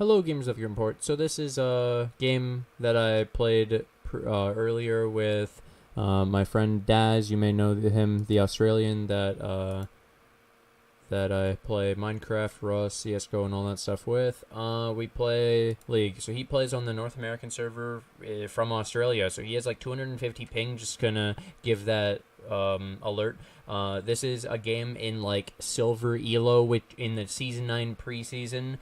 Hello, gamers of your import. So this is a game that I played earlier with my friend Daz. You may know him, the Australian that I play Minecraft, Rust, CS:GO, and all that stuff with. We play League. So he plays on the North American server from Australia. So he has like 250 ping. Just gonna give that alert. This is a game in like silver elo, which in the season 9 preseason.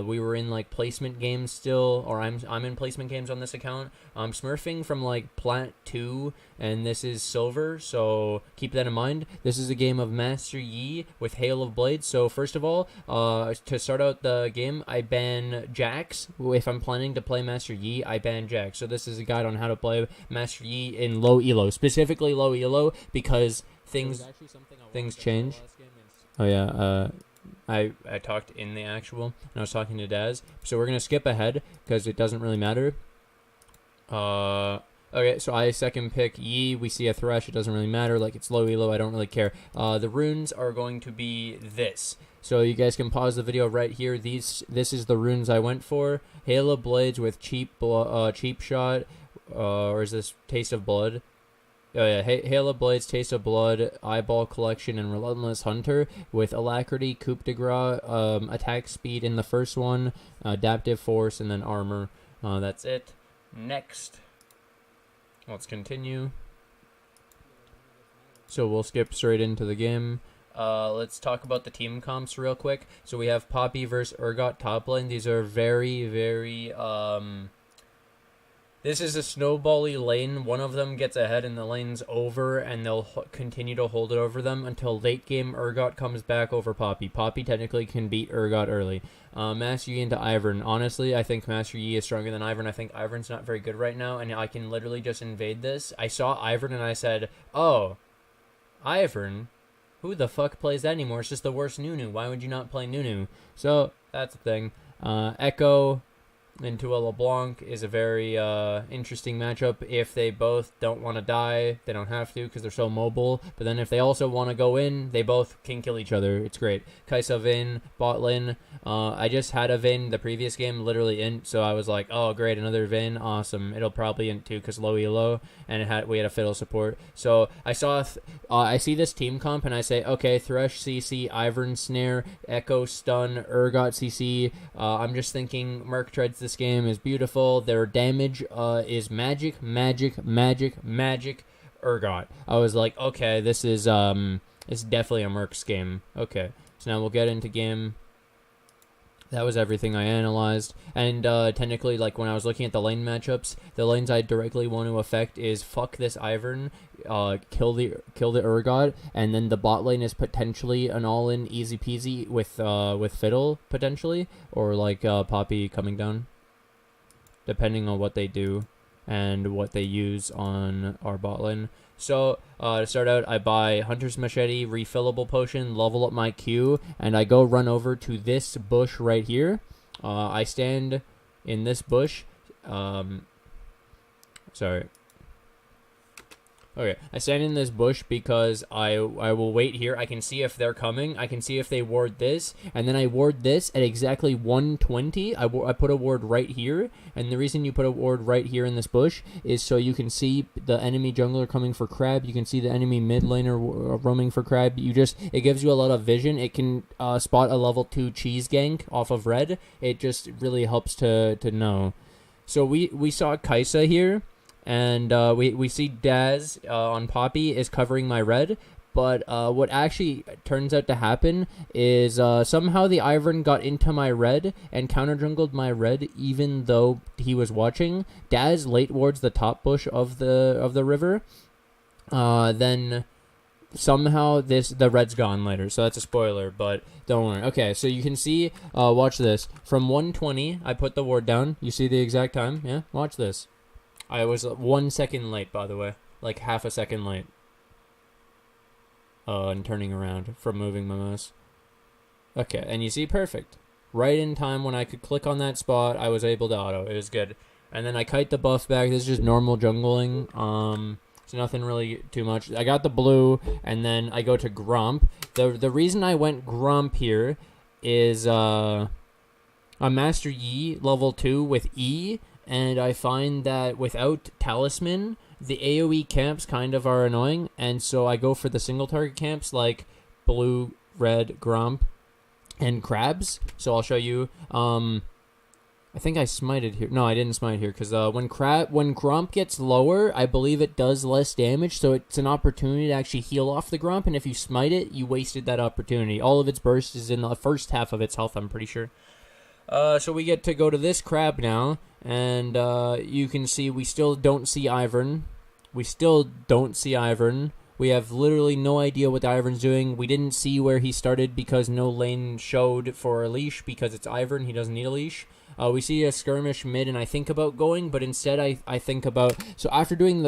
We were in like placement games still, or I'm in placement games on this account. I'm smurfing from like plat 2, and this is silver, so keep that in mind. This is a game of Master Yi with Hail of Blades. So first of all, to start out the game, I ban Jax. If I'm planning to play Master Yi, I ban Jax. So this is a guide on how to play Master Yi in low elo, specifically low elo, because things change. Oh yeah, I talked in the actual, and I was talking to Daz. So we're gonna skip ahead because it doesn't really matter. Okay, so I second pick Yi. We see a Thresh. It doesn't really matter. Like, it's low elo. I don't really care. The runes are going to be this. So you guys can pause the video right here. This is the runes I went for. Hail of Blades with cheap shot. Or is this Taste of Blood? Oh yeah, Hail of Blades, Taste of Blood, Eyeball Collection, and Relentless Hunter with Alacrity, Coup de Grace, attack speed in the first one, Adaptive Force, and then Armor. That's it. Next. Let's continue. So we'll skip straight into the game. Let's talk about the team comps real quick. So we have Poppy versus Urgot top lane. These are very, very, this is a snowbally lane. One of them gets ahead and the lane's over, and they'll continue to hold it over them until late game Urgot comes back over Poppy. Poppy technically can beat Urgot early. Master Yi into Ivern. Honestly, I think Master Yi is stronger than Ivern. I think Ivern's not very good right now, and I can literally just invade this. I saw Ivern and I said, oh, Ivern? Who the fuck plays that anymore? It's just the worst Nunu. Why would you not play Nunu? So, that's the thing. Echo into a LeBlanc is a very interesting matchup. If they both don't want to die, they don't have to because they're so mobile. But then if they also want to go in, they both can kill each other. It's great. Kai'Sa Vayne, bot lane. I just had a Vayne the previous game, literally int, so I was like, oh great, another Vayne, awesome. It'll probably int too because low elo, and we had a fiddle support. So I saw, I see this team comp and I say, okay, Thresh CC, Ivern Snare, Echo Stun, Urgot CC. I'm just thinking Merc Treads this game is beautiful. Their damage is magic, Urgot. I was like, okay, this is it's definitely a Merc's game. Okay, so now we'll get into game. That was everything I analyzed, and technically, like when I was looking at the lane matchups, the lanes I directly want to affect is fuck this Ivern, kill the Urgot, and then the bot lane is potentially an all-in easy peasy with Fiddle potentially, or like Poppy coming down, depending on what they do and what they use on our bot lane. So, to start out, I buy Hunter's Machete, refillable potion, level up my Q, and I go run over to this bush right here. I stand in this bush. Sorry. Okay, I stand in this bush because I will wait here. I can see if they're coming. I can see if they ward this. And then I ward this at exactly 120. I put a ward right here. And the reason you put a ward right here in this bush is so you can see the enemy jungler coming for crab. You can see the enemy mid laner roaming for crab. It gives you a lot of vision. It can spot a level 2 cheese gank off of red. It just really helps to know. So we saw Kai'Sa here. And we see Daz on Poppy is covering my red, but what actually turns out to happen is somehow the Ivern got into my red and counter jungled my red even though he was watching. Daz late wards the top bush of the river. Then somehow the red's gone later, so that's a spoiler, but don't worry. Okay, so you can see, watch this. From 120, I put the ward down. You see the exact time? Yeah, watch this. I was 1 second late, by the way. Like half a second late. And turning around from moving my mouse. Okay, and you see, perfect. Right in time when I could click on that spot, I was able to auto. It was good. And then I kite the buff back. This is just normal jungling. So nothing really too much. I got the blue, and then I go to Grump. The reason I went Grump here is a Master Yi level 2 with E, and I find that without Talisman, the AoE camps kind of are annoying, and so I go for the single target camps like Blue, Red, Gromp, and Crabs. So I'll show you. I think I smited here. No, I didn't smite here because when Gromp gets lower, I believe it does less damage, so it's an opportunity to actually heal off the Gromp, and if you smite it, you wasted that opportunity. All of its burst is in the first half of its health, I'm pretty sure. So we get to go to this Crab now, and you can see we still don't see Ivern. We have literally no idea what the Ivern's doing. We didn't see where he started because no lane showed for a leash because it's Ivern. He doesn't need a leash. We see a skirmish mid, and I think about going, but instead I think about... So after doing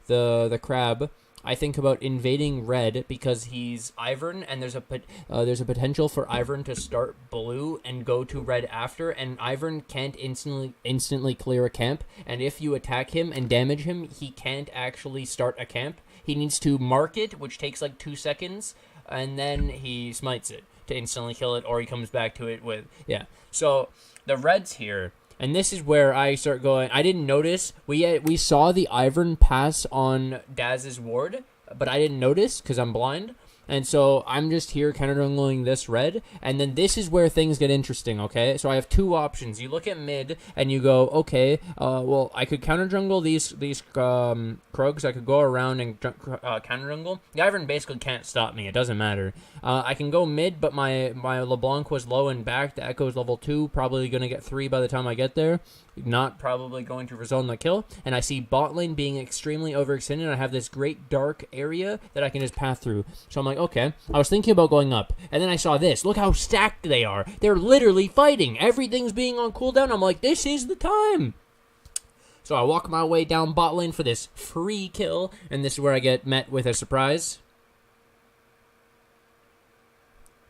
the Crab, I think about invading Red because he's Ivern, and there's a potential for Ivern to start Blue and go to Red after, and Ivern can't instantly clear a camp, and if you attack him and damage him, he can't actually start a camp. He needs to mark it, which takes like 2 seconds, and then he smites it to instantly kill it, or he comes back to it with... Yeah. So the Red's here, and this is where I start going. I didn't notice. We saw the Ivern pass on Daz's ward, but I didn't notice because I'm blind. And so I'm just here counter-jungling this Red, and then this is where things get interesting, okay? So I have two options. You look at mid, and you go, okay, well, I could counter-jungle these Krogs. I could go around and counter-jungle. The Ivern basically can't stop me. It doesn't matter. I can go mid, but my LeBlanc was low and back. The Echo's level 2, probably going to get 3 by the time I get there. Not probably going to result in the kill. And I see bot lane being extremely overextended. I have this great dark area that I can just path through. So I'm like, okay. I was thinking about going up. And then I saw this. Look how stacked they are. They're literally fighting. Everything's being on cooldown. I'm like, this is the time. So I walk my way down bot lane for this free kill. And this is where I get met with a surprise.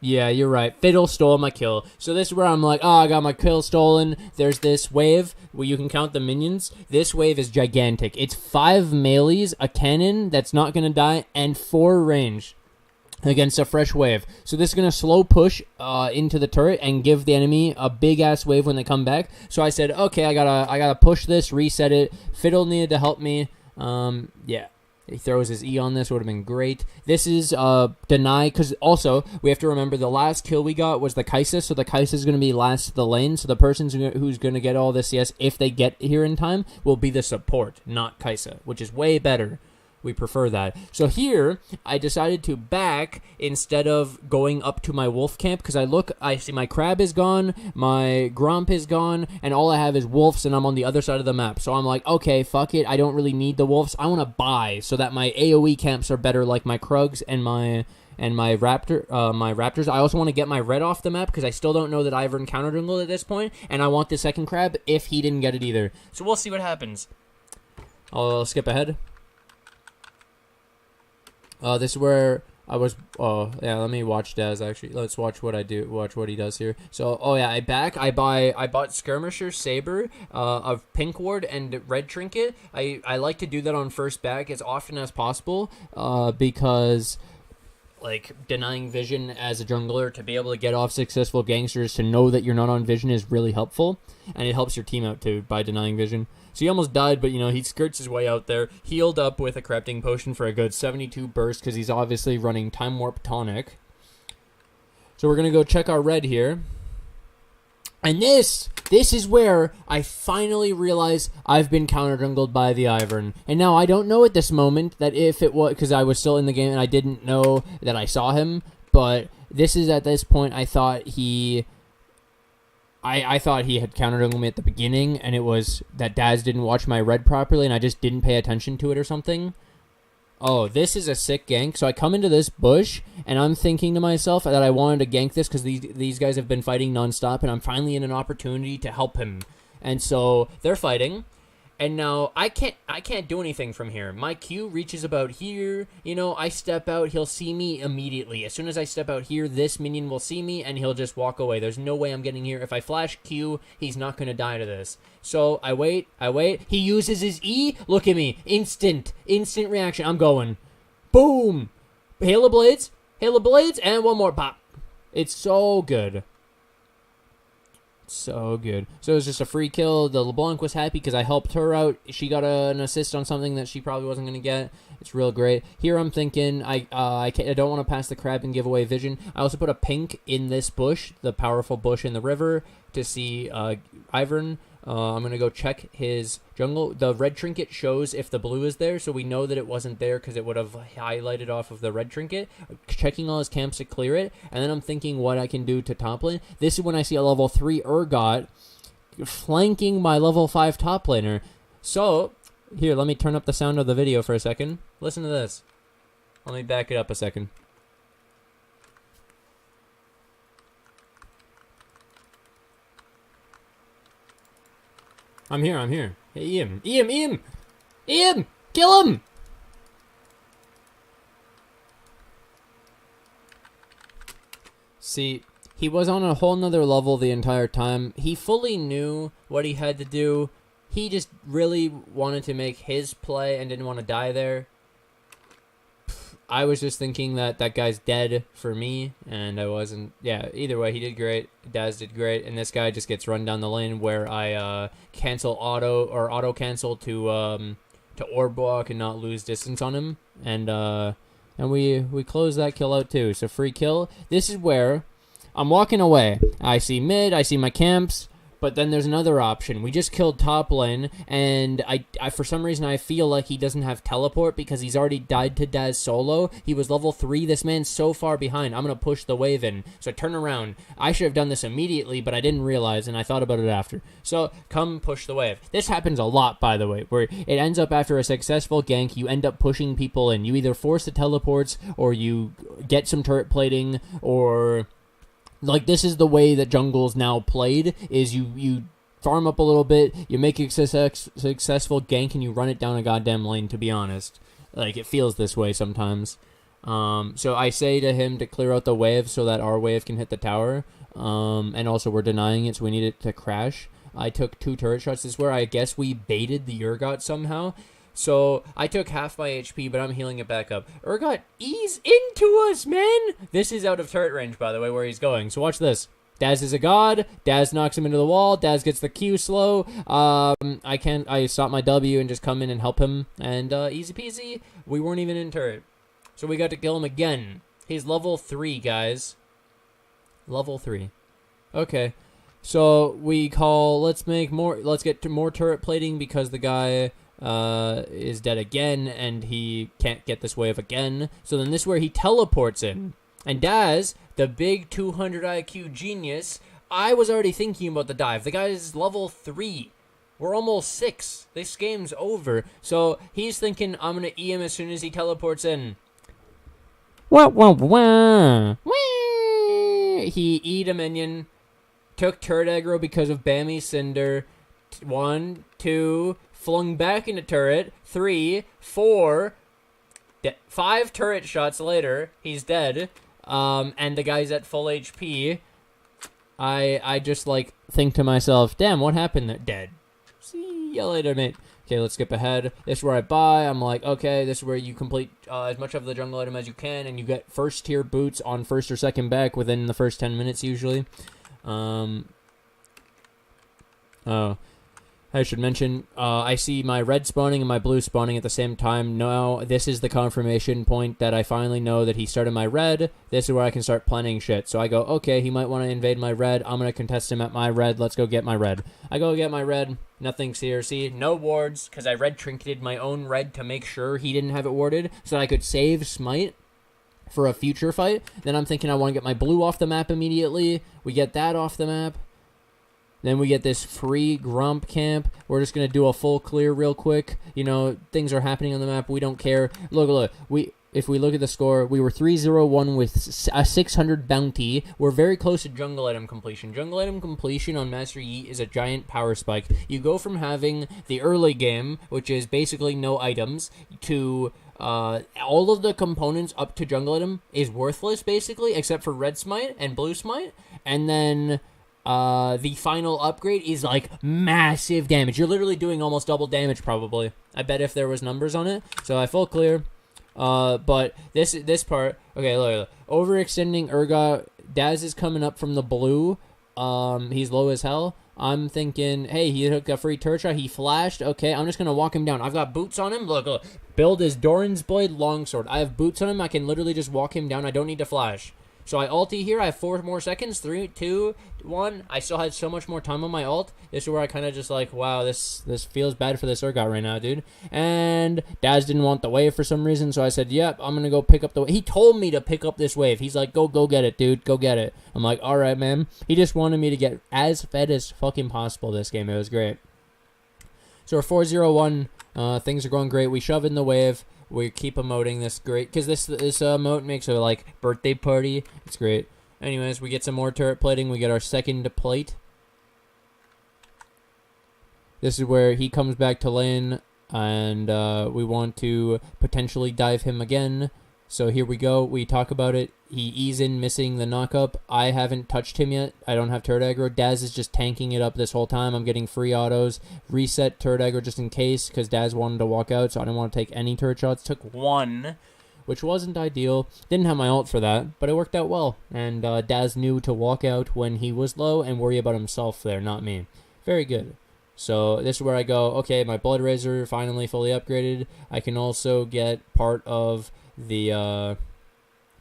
Yeah, you're right. Fiddle stole my kill. So this is where I'm like, oh, I got my kill stolen. There's this wave where you can count the minions. This wave is gigantic. It's 5 melees, a cannon that's not going to die, and 4 range against a fresh wave. So this is going to slow push into the turret and give the enemy a big-ass wave when they come back. So I said, okay, I gotta push this, reset it. Fiddle needed to help me. Yeah. He throws his E on this, would have been great. This is deny, because also, we have to remember the last kill we got was the Kai'Sa, so the Kai'Sa is going to be last to the lane, so the person who's going to get all this CS, if they get here in time, will be the support, not Kai'Sa, which is way better. We prefer that. So here, I decided to back instead of going up to my wolf camp, because I see my crab is gone, my gromp is gone, and all I have is wolves, and I'm on the other side of the map. So I'm like, okay, fuck it, I don't really need the wolves. I want to buy so that my AoE camps are better, like my Krugs and my Raptors. I also want to get my red off the map, because I still don't know that Ivern counter jungle at this point, and I want the second crab if he didn't get it either. So we'll see what happens. I'll skip ahead. This is where I was, yeah, let me watch Daz, actually. Let's watch what he does here. So, oh yeah, I bought Skirmisher, Saber, of Pink Ward, and Red Trinket. I like to do that on first back as often as possible, because, like, denying vision as a jungler, to be able to get off successful gangsters, to know that you're not on vision is really helpful, and it helps your team out, too, by denying vision. So he almost died, but, you know, he skirts his way out there, healed up with a corrupting potion for a good 72 burst, because he's obviously running Time Warp Tonic. So we're going to go check our red here. And this is where I finally realize I've been counter-jungled by the Ivern. And now I don't know at this moment that if it was, because I was still in the game and I didn't know that I saw him, but this is at this point I thought he had counter-jungled me at the beginning, and it was that Daz didn't watch my red properly, and I just didn't pay attention to it or something. Oh, this is a sick gank. So I come into this bush, and I'm thinking to myself that I wanted to gank this because these guys have been fighting nonstop, and I'm finally in an opportunity to help him. And so they're fighting. And now I can't do anything from here. My Q reaches about here. You know, I step out, he'll see me immediately. As soon as I step out here, this minion will see me, and he'll just walk away. There's no way I'm getting here. If I flash Q, he's not going to die to this. So I wait. He uses his E. Look at me. Instant reaction. I'm going. Boom. Hail of Blades, and one more pop. It's so good. So good. So it was just a free kill. The LeBlanc was happy because I helped her out. She got an assist on something that she probably wasn't going to get. It's real great. Here I'm thinking I don't want to pass the crab and give away vision. I also put a pink in this bush, the powerful bush in the river, to see Ivern. I'm going to go check his jungle. The red trinket shows if the blue is there, so we know that it wasn't there because it would have highlighted off of the red trinket. Checking all his camps to clear it, and then I'm thinking what I can do to top lane. This is when I see a level 3 Urgot flanking my level 5 top laner. So, here, let me turn up the sound of the video for a second. Listen to this. Let me back it up a second. I'm here. Hey, Ian! Kill him! See, he was on a whole nother level the entire time. He fully knew what he had to do. He just really wanted to make his play and didn't want to die there. I was just thinking that that guy's dead for me, and I wasn't. Yeah, either way, he did great. Daz did great, and this guy just gets run down the lane where I cancel auto cancel to orb walk and not lose distance on him, and we close that kill out too. So free kill. This is where I'm walking away. I see mid. I see my camps. But then there's another option. We just killed top lane, and I for some reason I feel like he doesn't have teleport because he's already died to Daz solo. He was level 3. This man's so far behind. I'm going to push the wave in. So turn around. I should have done this immediately, but I didn't realize, and I thought about it after. So come push the wave. This happens a lot, by the way, where it ends up after a successful gank, you end up pushing people in. You either force the teleports, or you get some turret plating, or... Like, this is the way that jungle's now played, is you farm up a little bit, you make a successful gank, and you run it down a goddamn lane, to be honest. Like, it feels this way sometimes. So I say to him to clear out the wave so that our wave can hit the tower. And also we're denying it, so we need it to crash. I took 2 turret shots. This is where I guess we baited the Urgot somehow. So, I took half my HP, but I'm healing it back up. Urgot, ease into us, man! This is out of turret range, by the way, where he's going. So watch this. Daz is a god. Daz knocks him into the wall. Daz gets the Q slow. I stop my W and just come in and help him. And, easy peasy. We weren't even in turret. So we got to kill him again. He's level 3, guys. Level 3. Okay. So, we call, let's get to more turret plating because the guy... is dead again, and he can't get this wave again. So then this is where he teleports in. And Daz, the big 200 IQ genius, I was already thinking about the dive. The guy is level 3. We're almost 6. This game's over. So he's thinking, I'm going to E him as soon as he teleports in. Wah, wah, wah. Wah. He E'd a minion. Took turret aggro because of Bammy Cinder. 1, 2... Flung back into turret. 3, 4, 5 turret shots later. He's dead. And the guy's at full HP. I just, like, think to myself, damn, what happened there? Dead. See ya later, mate. Okay, let's skip ahead. This is where I buy. I'm like, okay, this is where you complete as much of the jungle item as you can, and you get first tier boots on first or second back within the first 10 minutes, usually. I should mention, I see my red spawning and my blue spawning at the same time. Now, this is the confirmation point that I finally know that he started my red. This is where I can start planning shit. So I go, okay, he might want to invade my red. I'm going to contest him at my red. Let's go get my red. I go get my red. Nothing's here. See, no wards, because I red trinketed my own red to make sure he didn't have it warded, so that I could save smite for a future fight. Then I'm thinking I want to get my blue off the map immediately. We get that off the map. Then we get this free Grump camp. We're just going to do a full clear real quick. You know, things are happening on the map. We don't care. Look. If we look at the score, we were 3-0-1 with a 600 bounty. We're very close to jungle item completion. Jungle item completion on Master Yi is a giant power spike. You go from having the early game, which is basically no items, to... all of the components up to jungle item is worthless, basically, except for red smite and blue smite. And then... the final upgrade is like massive damage. You're literally doing almost double damage probably. I bet if there was numbers on it. So I full clear. But this part, okay, look. Overextending Urgot. Daz is coming up from the blue. He's low as hell. I'm thinking, hey, he took a free turret shot. He flashed. Okay, I'm just going to walk him down. I've got boots on him. Look. Build his Doran's Blade Longsword. I have boots on him. I can literally just walk him down. I don't need to flash. So I ulti here. I have 4 more seconds. 3, 2, 1. I still had so much more time on my ult. This is where I kind of just like, wow, this feels bad for this Urgot right now, dude. And Daz didn't want the wave for some reason, so I said, yep, I'm going to go pick up the wave. He told me to pick up this wave. He's like, go get it, dude. Go get it. I'm like, all right, man. He just wanted me to get as fed as fucking possible this game. It was great. So we're 4-0-1. Things are going great. We shove in the wave. We keep emoting this great because this emote makes a like birthday party. It's great. Anyways, we get some more turret plating. We get our second plate. This is where he comes back to lane, and we want to potentially dive him again. So here we go. We talk about it. He ease in, missing the knockup. I haven't touched him yet. I don't have turret aggro. Daz is just tanking it up this whole time. I'm getting free autos. Reset turret aggro just in case, because Daz wanted to walk out, so I didn't want to take any turret shots. Took 1, which wasn't ideal. Didn't have my ult for that, but it worked out well. And Daz knew to walk out when he was low and worry about himself there, not me. Very good. So this is where I go, okay, my Blood Razor finally fully upgraded. I can also get part of the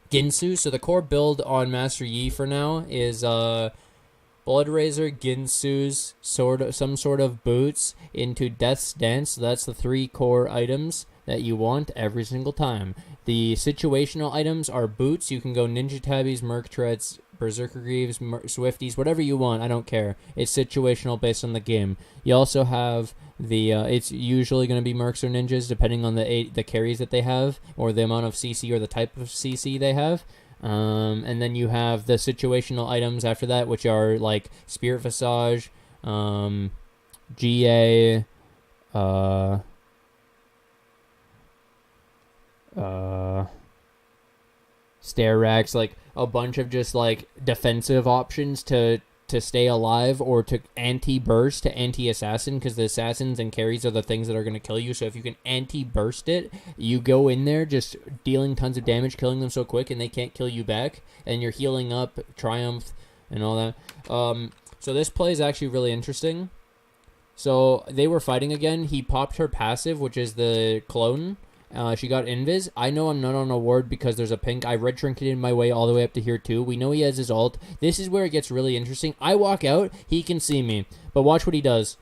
Ginsu. So the core build on Master Yi for now is Blood Razor, Ginsu's some sort of boots into Death's Dance. So that's the 3 core items that you want every single time. The situational items are boots. You can go Ninja Tabbies, Merc Treads, Berserker Greaves, Swifties, whatever you want. I don't care. It's situational based on the game. You also have the it's usually going to be Mercs or Ninjas depending on the carries that they have or the amount of CC or the type of CC they have. And then you have the situational items after that, which are like Spirit Visage, GA, Stair Racks, like a bunch of just like defensive options to stay alive or to anti-burst to anti-assassin, because the assassins and carries are the things that are going to kill you. So if you can anti-burst it, you go in there just dealing tons of damage, killing them so quick and they can't kill you back, and you're healing up, Triumph, and all that. So this play is actually really interesting. So they were fighting again. He popped her passive, which is the clone. She got invis. I know I'm not on a ward because there's a pink. I red trinketed my way all the way up to here too. We know he has his ult. This is where it gets really interesting. I walk out, he can see me, but watch what he does.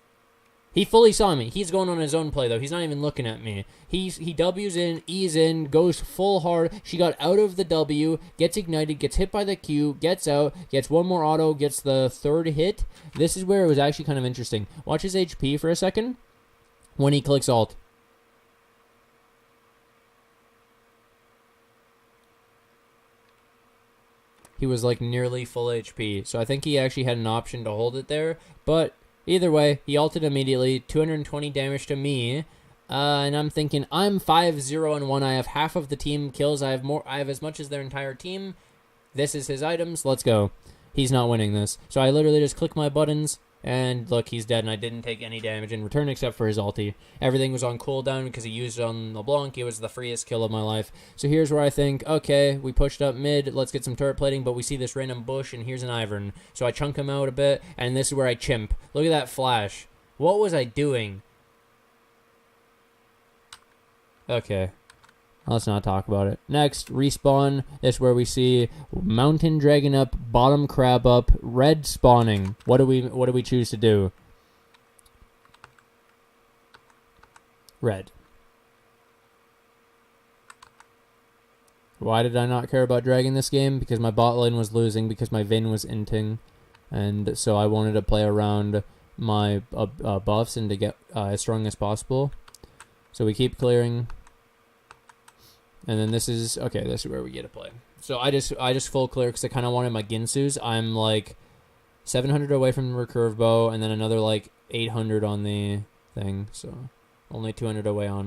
He fully saw me. He's going on his own play though. He's not even looking at me. He W's in, E's in, goes full hard. She got out of the W, gets ignited, gets hit by the Q, gets out, gets 1 more auto, gets the 3rd hit. This is where it was actually kind of interesting. Watch his HP for a second when he clicks ult. He was like nearly full HP. So I think he actually had an option to hold it there. But either way, he ulted immediately. 220 damage to me. And I'm thinking, I'm 5-0-1. I have half of the team kills. I have as much as their entire team. This is his items. Let's go. He's not winning this. So I literally just click my buttons. And look, he's dead, and I didn't take any damage in return except for his ulti. Everything was on cooldown because he used it on LeBlanc. It was the freest kill of my life. So here's where I think, okay, we pushed up mid. Let's get some turret plating, but we see this random bush, and here's an Ivern. So I chunk him out a bit, and this is where I chimp. Look at that flash. What was I doing? Okay. Let's not talk about it. Next, respawn. This is where we see mountain dragon up, bottom crab up, red spawning. What do we choose to do? Red. Why did I not care about dragging this game? Because my bot lane was losing, because my Vayne was inting, and so I wanted to play around my buffs and to get as strong as possible. So we keep clearing. And then this is where we get to play. So I just full clear because I kind of wanted my Ginsus. I'm like 700 away from the recurve bow, and then another like 800 on the thing. So only 200 away on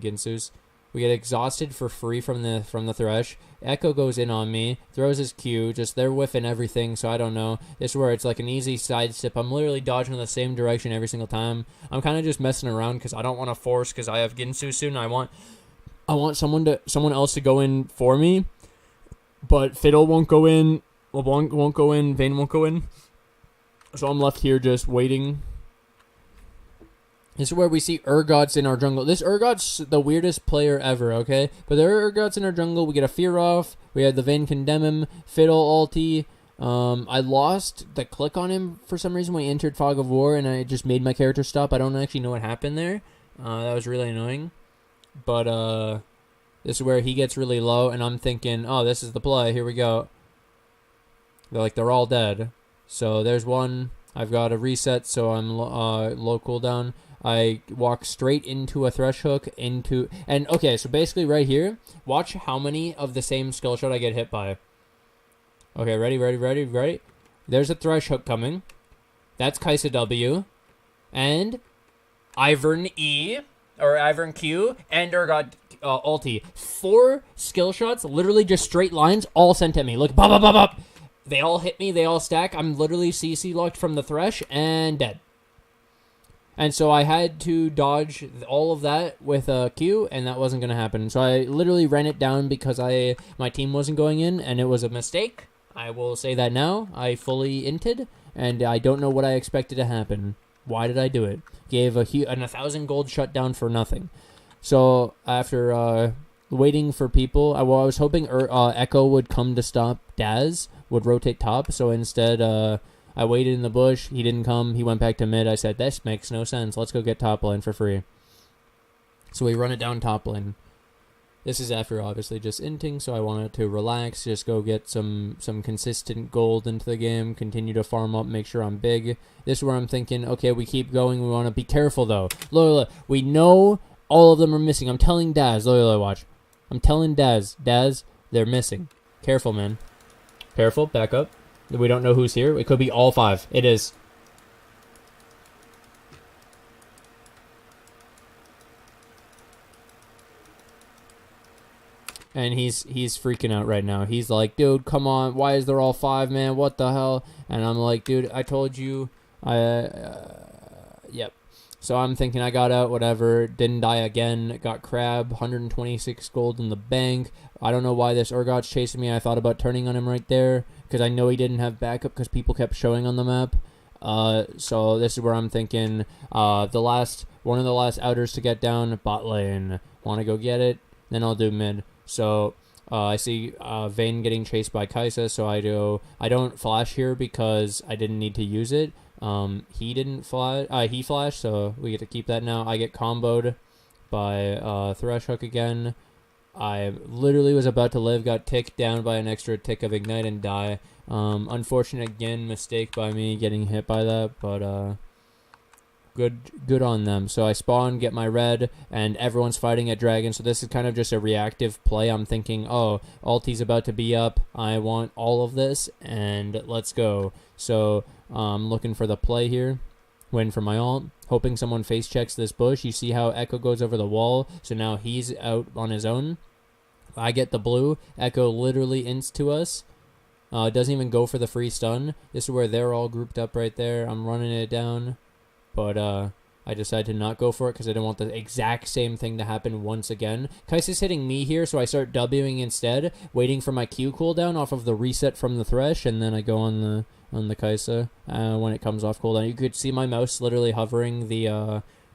Ginsus. We get exhausted for free from the Thresh. Echo goes in on me, throws his Q. Just they're whiffing everything, so I don't know. This is where it's like an easy sidestep. I'm literally dodging in the same direction every single time. I'm kind of just messing around because I don't want to force because I have Ginsu soon. I want someone else to go in for me, but Fiddle won't go in, LeBlanc won't go in, Vayne won't go in. So I'm left here just waiting. This is where we see Urgots in our jungle. This Urgot's the weirdest player ever, okay? But there are Urgots in our jungle. We get a Fear off. We had the Vayne condemn him. Fiddle ulti. I lost the click on him for some reason when he entered Fog of War, and I just made my character stop. I don't actually know what happened there. That was really annoying. But this is where he gets really low, and I'm thinking, oh, this is the play. Here we go. They're all dead. So there's one. I've got a reset, so I'm low cooldown. I walk straight into a thresh hook and okay, so basically right here, watch how many of the same skill shot I get hit by. Okay, ready. There's a thresh hook coming. That's Kai'Sa W. And Ivern E, or Ivern Q, and Urgot ulti. 4 skill shots, literally just straight lines, all sent at me. Look, bop, bop, bop, bop. They all hit me, they all stack. I'm literally CC locked from the thresh and dead. And so I had to dodge all of that with a Q, and that wasn't going to happen. So I literally ran it down because my team wasn't going in, and it was a mistake. I will say that now. I fully inted, and I don't know what I expected to happen. Why did I do it? Gave an 1,000 gold shutdown for nothing. So after waiting for people, I was hoping Echo would come to stop Daz, would rotate top. So instead, I waited in the bush. He didn't come. He went back to mid. I said, this makes no sense. Let's go get top lane for free. So we run it down top lane. This is after obviously just inting, so I wanted to relax, just go get some consistent gold into the game, continue to farm up, make sure I'm big. This is where I'm thinking, okay, we keep going. We want to be careful, though. Look, we know all of them are missing. I'm telling Daz. Look, watch. I'm telling Daz. Daz, they're missing. Careful, man. Careful. Back up. We don't know who's here. It could be all 5. It is. And he's freaking out right now. He's like, dude, come on. Why is there all 5, man? What the hell? And I'm like, dude, I told you. Yep. So I'm thinking I got out, whatever. Didn't die again. Got crab. 126 gold in the bank. I don't know why this Urgot's chasing me. I thought about turning on him right there, because I know he didn't have backup because people kept showing on the map. So this is where I'm thinking one of the last outers to get down, bot lane. Want to go get it? Then I'll do mid. So I see Vayne getting chased by Kai'Sa, so I don't flash here because I didn't need to use it. He didn't flash. He flashed, so we get to keep that now. I get comboed by Thresh Hook again. I literally was about to live, got ticked down by an extra tick of Ignite and die. Unfortunate again, mistake by me getting hit by that, but good on them. So I spawn, get my red, and everyone's fighting at dragon. So this is kind of just a reactive play. I'm thinking, oh, ulti's about to be up. I want all of this, and let's go. So I'm looking for the play here. Waiting for my ult. Hoping someone face checks this bush. You see how Echo goes over the wall. So now he's out on his own. I get the blue. Echo literally ints to us. Doesn't even go for the free stun. This is where they're all grouped up right there. I'm running it down. But I decided to not go for it because I didn't want the exact same thing to happen once again. Kai'Sa's hitting me here, so I start Wing instead, waiting for my Q cooldown off of the reset from the Thresh, and then I go on the Kai'Sa when it comes off cooldown. You could see my mouse literally hovering the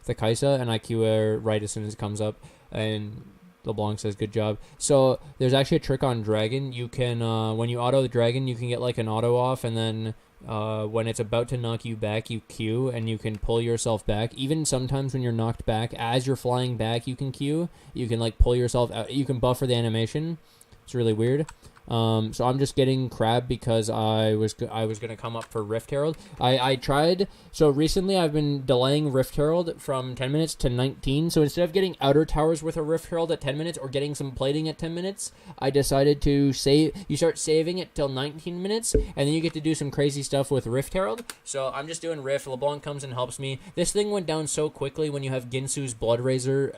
Kai'Sa, and I Q her right as soon as it comes up, and LeBlanc says good job. So there's actually a trick on Dragon. You can when you auto the Dragon, you can get like an auto off, and then when it's about to knock you back, you Q, and you can pull yourself back. Even sometimes when you're knocked back, as you're flying back, you can Q. You can like pull yourself out. You can buffer the animation. It's really weird. So I'm just getting crab because I was gonna come up for Rift Herald. I tried. So recently I've been delaying Rift Herald from 10 minutes to 19. So instead of getting outer towers with a Rift Herald at 10 minutes or getting some plating at 10 minutes, I decided to save. You start saving it till 19 minutes, and then you get to do some crazy stuff with Rift Herald. So I'm just doing Rift. LeBlanc comes and helps me. This thing went down so quickly when you have Ginsu's Blood Razor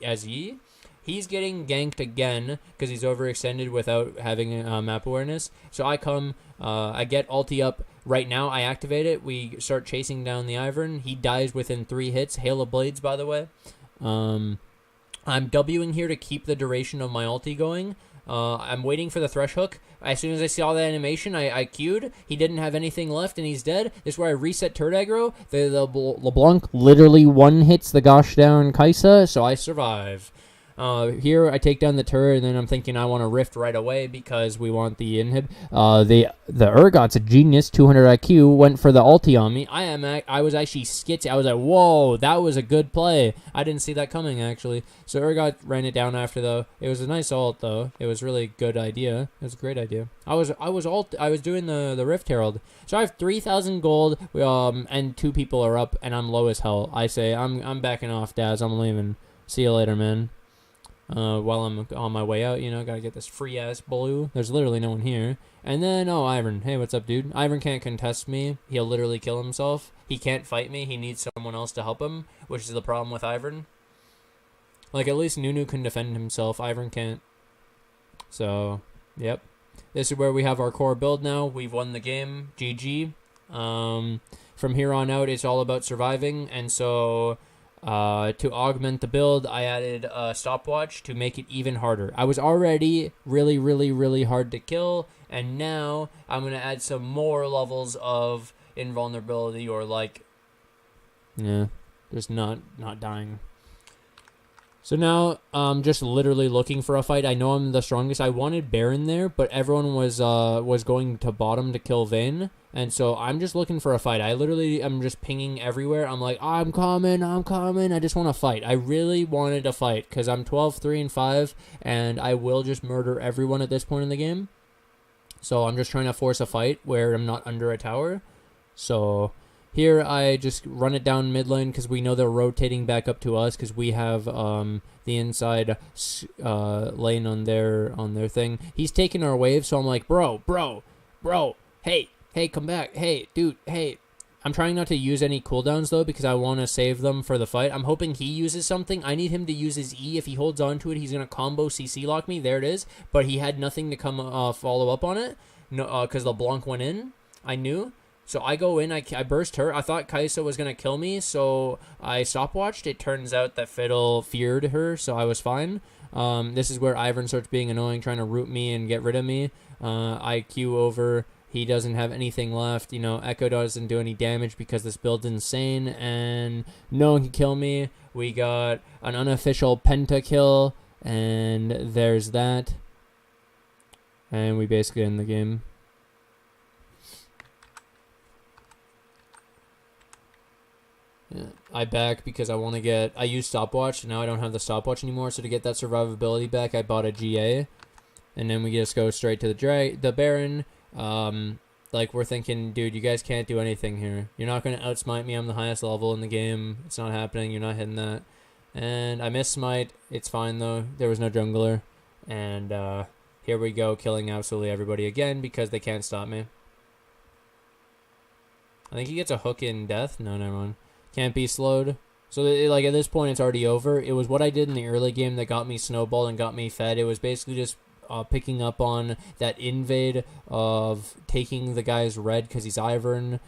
as E. He's getting ganked again because he's overextended without having map awareness. So I come, I get ulti up right now. I activate it. We start chasing down the Ivern. He dies within 3 hits. Hail of Blades, by the way. I'm Wing here to keep the duration of my ulti going. I'm waiting for the thresh hook. As soon as I saw the animation, I queued. He didn't have anything left, and he's dead. This is where I reset turret aggro. The LeBlanc literally one-hits the gosh down Kai'Sa, so I survive. Here I take down the turret, and then I'm thinking I want to rift right away because we want the inhib. The Urgot's a genius, 200 IQ, went for the ulti on me. I was actually skitsy. I was like, whoa, that was a good play. I didn't see that coming, actually. So Urgot ran it down after, though. It was a nice ult, though. It was really good idea. It was a great idea. I was doing the Rift Herald. So I have 3,000 gold, and 2 people are up, and I'm low as hell. I say, I'm backing off, Daz. I'm leaving. See you later, man. While I'm on my way out, gotta get this free-ass blue. There's literally no one here. And then, Ivern. Hey, what's up, dude? Ivern can't contest me. He'll literally kill himself. He can't fight me. He needs someone else to help him, which is the problem with Ivern. Like, at least Nunu can defend himself. Ivern can't. So, yep. This is where we have our core build now. We've won the game. GG. From here on out, it's all about surviving, and so... to augment the build, I added a stopwatch to make it even harder. I was already really, really, really hard to kill, and now I'm going to add some more levels of invulnerability or just not dying. So now I'm just literally looking for a fight. I know I'm the strongest. I wanted Baron there, but everyone was going to bottom to kill Vayne. And so I'm just looking for a fight. I'm just pinging everywhere. I'm like, I'm coming. I just want to fight. I really wanted to fight because I'm 12, 3, and 5, and I will just murder everyone at this point in the game. So I'm just trying to force a fight where I'm not under a tower. So here I just run it down mid lane because we know they're rotating back up to us because we have the inside lane on their thing. He's taking our wave, so I'm like, bro, hey, come back. Hey, dude, hey. I'm trying not to use any cooldowns, though, because I want to save them for the fight. I'm hoping he uses something. I need him to use his E. If he holds on to it, he's going to combo CC lock me. There it is. But he had nothing to come follow up on it. No, because LeBlanc went in. I knew. So I go in. I burst her. I thought Kai'Sa was going to kill me, so I stopwatched. It turns out that Fiddle feared her, so I was fine. This is where Ivern starts being annoying, trying to root me and get rid of me. I Q over... He doesn't have anything left. Echo doesn't do any damage because this build's insane, and no one can kill me. We got an unofficial pentakill, and there's that. And we basically end the game. Yeah, I back because I want to get... I used stopwatch, now I don't have the stopwatch anymore, so to get that survivability back, I bought a GA. And then we just go straight to the Baron. We're thinking, dude, you guys can't do anything here. You're not going to outsmite me. I'm the highest level in the game. It's not happening. You're not hitting that. And I missed smite. It's fine, though. There was no jungler. And here we go, killing absolutely everybody again because they can't stop me. I think he gets a hook in death. No, never mind. Can't be slowed. So, at this point, it's already over. It was what I did in the early game that got me snowballed and got me fed. It was basically just... picking up on that invade of taking the guy's red because he's Ivern,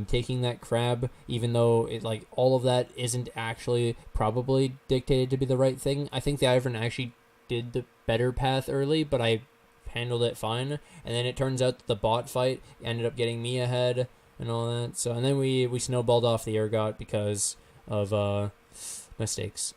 taking that crab, even though all of that isn't actually probably dictated to be the right thing. I think the Ivern actually did the better path early, but I handled it fine. And then it turns out that the bot fight ended up getting me ahead and all that. So, and then we snowballed off the Urgot because of mistakes.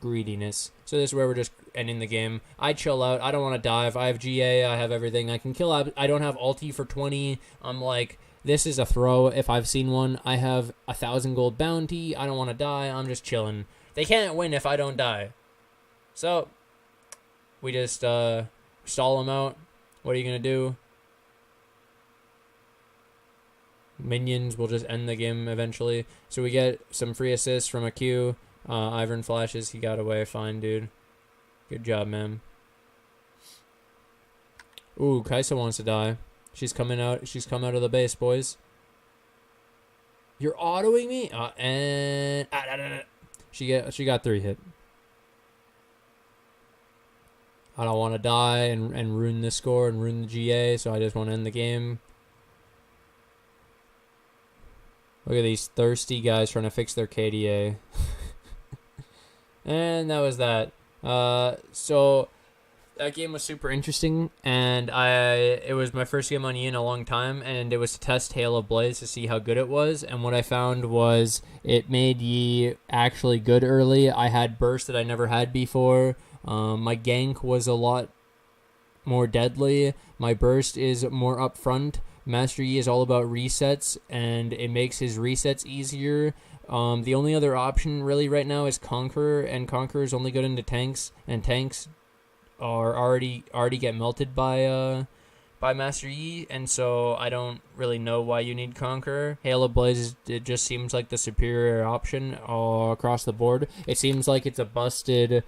Greediness. So this is where we're just ending the game. I chill out. I don't want to dive. I have GA. I have everything. I can kill. I don't have ulti for 20. I'm like, this is a throw if I've seen one. I have 1,000 gold bounty. I don't want to die. I'm just chilling. They can't win if I don't die. So we just stall them out. What are you going to do? Minions will just end the game eventually. So we get some free assists from a Q. Ivern flashes. He got away. Fine, dude. Good job, man. Ooh, Kai'Sa wants to die. She's coming out. She's come out of the base, boys. You're autoing me? And... She got 3 hit. I don't want to die and ruin the score and ruin the GA, so I just want to end the game. Look at these thirsty guys trying to fix their KDA. And that was that. So That game was super interesting, and it was my first game on E in a long time, and it was to test Hail of Blaze to see how good it was. And what I found was it made Yi actually good early. I had burst that I never had before. My gank was a lot more deadly. My burst is more upfront. Master Yi is all about resets, and it makes his resets easier. The only other option really right now is Conqueror, and Conqueror is only good into tanks, and tanks are already get melted by Master Yi, and so I don't really know why you need Conqueror. Hail of Blaze, it just seems like the superior option all across the board. It seems like it's a busted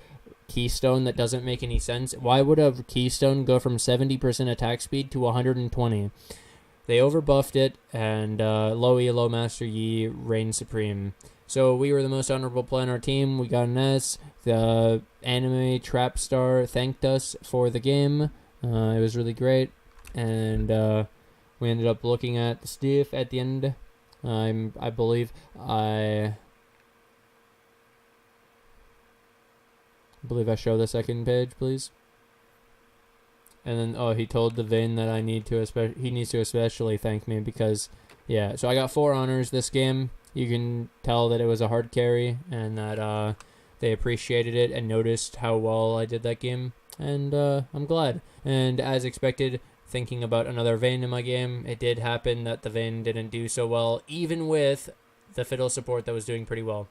keystone that doesn't make any sense. Why would a keystone go from 70% attack speed to 120? They overbuffed it, and low elo Master Yi reigned supreme. So we were the most honorable play on our team. We got an S. The anime trap star thanked us for the game. It was really great, and we ended up looking at the stiff at the end. I believe I show the second page, please. And then he told the Vayne that he needs to especially thank me because yeah. So I got 4 honors this game. You can tell that it was a hard carry and that they appreciated it and noticed how well I did that game. And I'm glad. And as expected, thinking about another Vayne in my game, it did happen that the Vayne didn't do so well, even with the Fiddle support that was doing pretty well.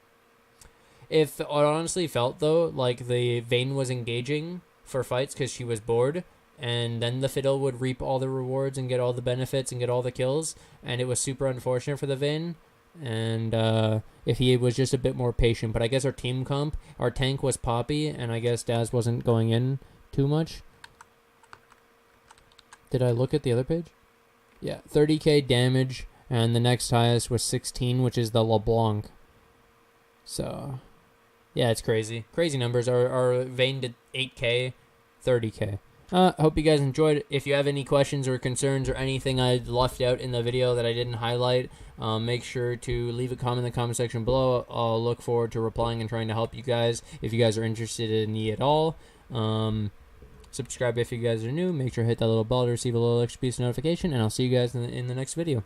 If it honestly felt, though, like the Vayne was engaging for fights because she was bored, and then the Fiddle would reap all the rewards and get all the benefits and get all the kills, and it was super unfortunate for the Vayne. And if he was just a bit more patient. But I guess our team comp, our tank was Poppy, and I guess Daz wasn't going in too much. Did I look at the other page? Yeah, 30k damage, and the next highest was 16, which is the LeBlanc. So, yeah, it's crazy. Crazy numbers. Our Vayne did 8k, 30k. Hope you guys enjoyed. If you have any questions or concerns or anything I left out in the video that I didn't highlight, make sure to leave a comment in the comment section below. I'll look forward to replying and trying to help you guys if you guys are interested in me at all. Subscribe if you guys are new. Make sure to hit that little bell to receive a little extra piece of notification, and I'll see you guys in the next video.